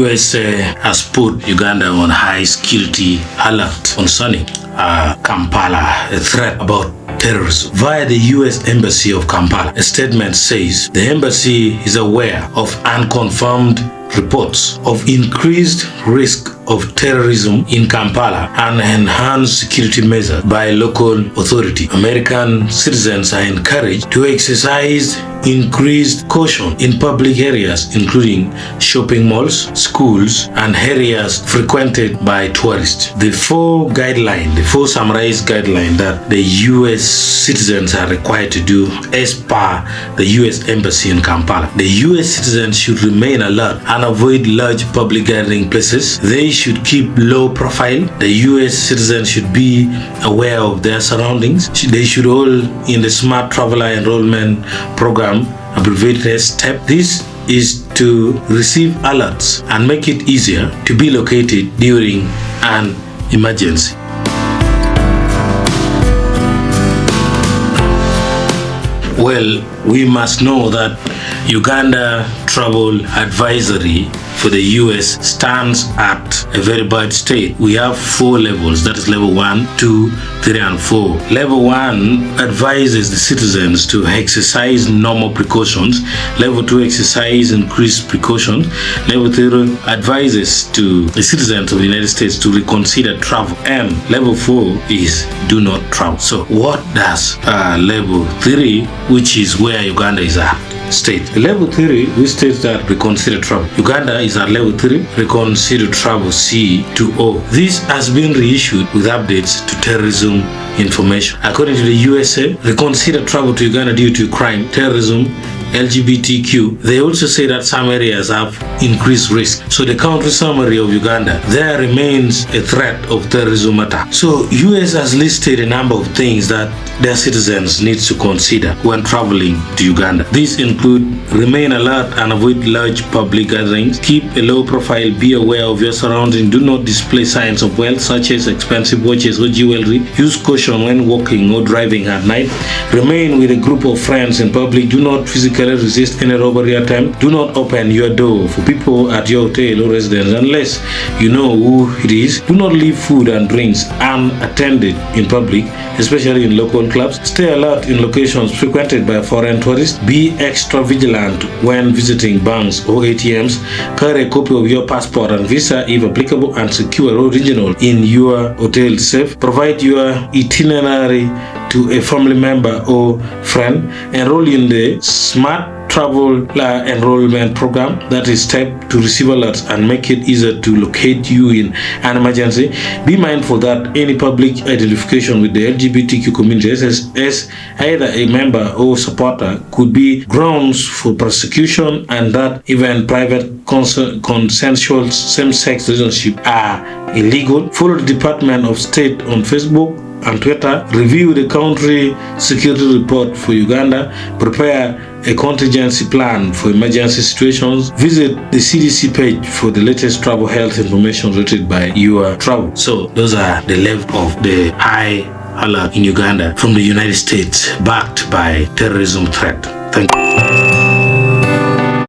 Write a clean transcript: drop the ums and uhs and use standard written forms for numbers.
USA has put Uganda on high security alert concerning Kampala, a threat about terrorism. Via the U.S. Embassy of Kampala, a statement says the embassy is aware of unconfirmed reports of increased risk of terrorism in Kampala and enhanced security measures by local authority. American citizens are encouraged to exercise increased caution in public areas, including shopping malls, schools, and areas frequented by tourists. The four summarized guidelines that the U.S. citizens are required to do as per the U.S. Embassy in Kampala. The U.S. citizens should remain alert and avoid large public gathering places. They should keep low profile. The U.S. citizens should be aware of their surroundings. They should enroll in the Smart Traveler Enrollment Program, abbreviated as STEP. This is to receive alerts and make it easier to be located during an emergency. Well, we must know that Uganda travel advisory for the US stands at a very bad state. We have 4 levels, that is level 1, 2, 3, and 4. Level 1 advises the citizens to exercise normal precautions. Level 2 exercise increased precautions. Level 3 advises to the citizens of the United States to reconsider travel. And level 4 is do not travel. So what does level 3, which is where Uganda is at, state? Level 3, which states that reconsider travel. Uganda is at level 3, reconsider travel C to O. This has been reissued with updates to terrorism information. According to the USA, reconsider travel to Uganda due to crime, terrorism, LGBTQ. They also say that some areas have increased risk. So the country summary of Uganda, there remains a threat of terrorism attack. So US has listed a number of things that their citizens need to consider when traveling to Uganda. These include remain alert and avoid large public gatherings, keep a low profile, be aware of your surroundings, do not display signs of wealth such as expensive watches or jewelry, use caution when walking or driving at night, remain with a group of friends in public, do not physically resist any robbery attempt, do not open your door for people at your hotel or residence unless you know who it is, do not leave food and drinks unattended in public, especially in local clubs, stay alert in locations frequented by foreign tourists, be extra vigilant when visiting banks or ATMs, carry a copy of your passport and visa if applicable, and secure original in your hotel safe, provide your itinerary to a family member or friend, enroll in the Smart Travel Enrollment Program, that is STEP, to receive alerts and make it easier to locate you in an emergency. Be mindful that any public identification with the LGBTQ community as either a member or supporter could be grounds for prosecution, and that even private consensual same-sex relationships are illegal. Follow the Department of State on Facebook and Twitter. Review the country security report for Uganda. Prepare a contingency plan for emergency situations. Visit the CDC page for the latest travel health information rated by your travel. So those are the level of the high alert in Uganda from the United States backed by terrorism threat. Thank you.